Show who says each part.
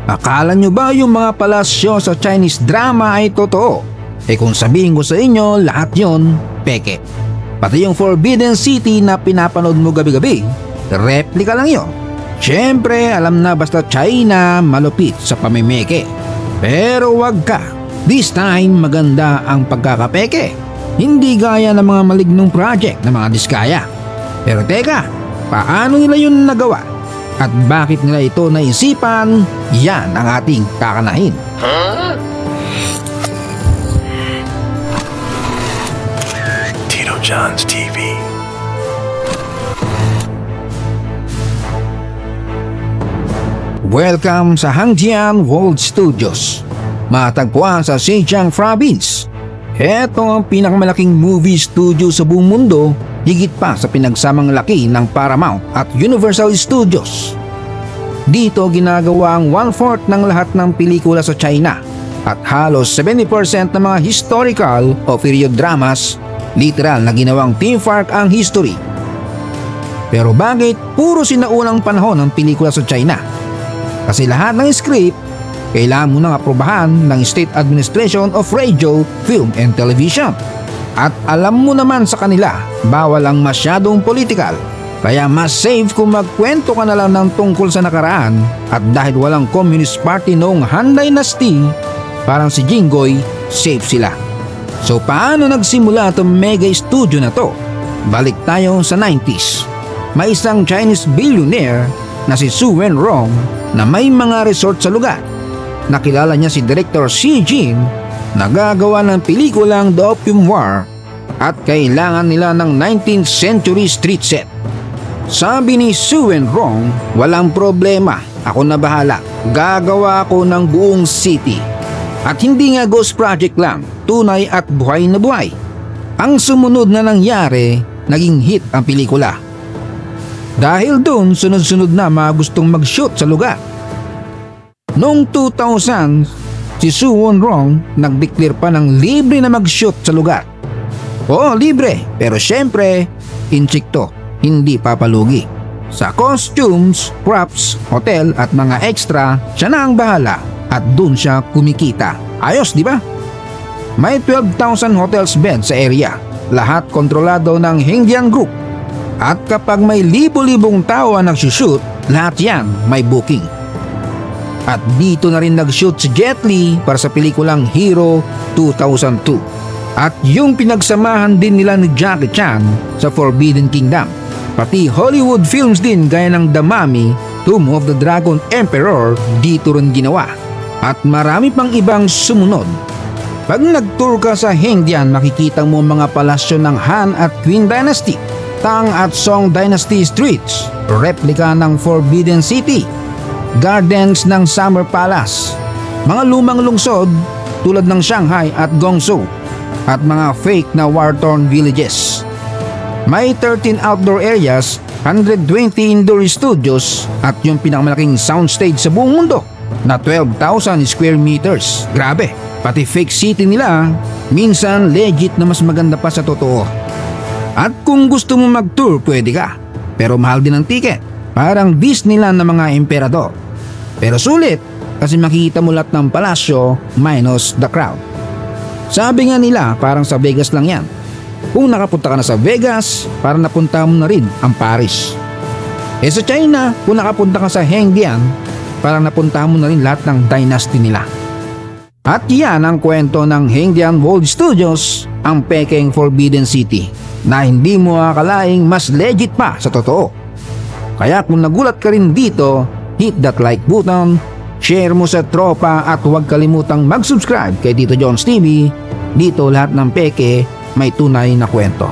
Speaker 1: Akala nyo ba yung mga palasyo sa Chinese drama ay totoo? Kung sabihin ko sa inyo, lahat yon peke. Pati yung Forbidden City na pinapanood mo gabi-gabi, replika lang yon. Siyempre, alam na basta China malupit sa pamimeke. Pero wag ka, this time maganda ang pagkakapeke. Hindi gaya ng mga malignong project na mga diskaya. Pero teka, paano nila yun nagawa? At bakit nila ito naisipan? Yan ang ating kakanahin.
Speaker 2: Tito John's TV.
Speaker 1: Welcome sa Hangjian World Studios. Matagpuan sa Zhejiang Province. Ito ang pinakamalaking movie studio sa buong mundo, higit pa sa pinagsamang laki ng Paramount at Universal Studios. Dito ginagawa ang 1/4 ng lahat ng pelikula sa China at halos 70% ng mga historical o period dramas, literal na ginawang theme park ang history. Pero bakit puro sinaunang panahon ng pelikula sa China? Kasi lahat ng script kailangan mo nang aprobahan ng State Administration of Radio, Film and Television. At alam mo naman sa kanila, bawal ang masyadong political. Kaya mas safe kung magkwento ka na lang ng tungkol sa nakaraan. At dahil walang Communist Party noong Han Dynasty, parang si Jinggoy, safe sila. So paano nagsimula itong mega studio na to? Balik tayo sa 90s. May isang Chinese billionaire na si Su Wenrong na may mga resort sa lugar. Nakilala niya si Director Xi Jin na gagawa ng pelikulang The Opium War at kailangan nila ng 19th century street set. Sabi ni Su Wenrong, walang problema, ako na bahala, gagawa ako ng buong city. At hindi nga ghost project lang, tunay at buhay na buhay. Ang sumunod na nangyari, naging hit ang pelikula. Dahil doon, sunod-sunod na mga gustong mag-shoot sa lugar. Noong 2000, si Su Wenrong nag-declare pa ng libre na mag-shoot sa lugar. Oo, libre, pero syempre, inchik to, hindi papalugi. Sa costumes, props, hotel at mga extra, siya na ang bahala at doon siya kumikita. Ayos, di ba? May 12,000 hotels bed sa area, lahat kontrolado ng Hengdian Group. At kapag may libo-libong tao ang nagsushoot, lahat yan may booking. At dito na rin nag-shoot si Jet Li para sa pelikulang Hero 2002. At yung pinagsamahan din nila ni Jackie Chan sa Forbidden Kingdom. Pati Hollywood films din gaya ng The Mummy, Tomb of the Dragon Emperor dito rin ginawa. At marami pang ibang sumunod. Pag nag-tour ka sa Hengdian, makikita mo mga palasyo ng Han at Qing Dynasty, Tang at Song Dynasty Streets, replika ng Forbidden City, gardens ng Summer Palace, mga lumang lungsod tulad ng Shanghai at Guangzhou, at mga fake na war-torn villages. May 13 outdoor areas, 120 indoor studios at yung pinakamalaking soundstage sa buong mundo na 12,000 square meters. Grabe, pati fake city nila, minsan legit na mas maganda pa sa totoo. At kung gusto mo mag-tour, pwede ka. Pero mahal din ang ticket. Parang Disneyland na mga emperador. Pero sulit kasi makikita mo lahat ng palasyo minus the crowd. Sabi nga nila parang sa Vegas lang yan. Kung nakapunta ka na sa Vegas, parang napunta mo na rin ang Paris. Sa China, kung nakapunta ka sa Hengdian, parang napunta mo na rin lahat ng dynasty nila. At yan ang kwento ng Hengdian World Studios, ang pekeng Forbidden City, na hindi mo akalaing mas legit pa sa totoo. Kaya kung nagulat ka rin dito, hit that like button, share mo sa tropa at huwag kalimutang mag-subscribe kay Tito John's TV. Dito lahat ng peke may tunay na kwento.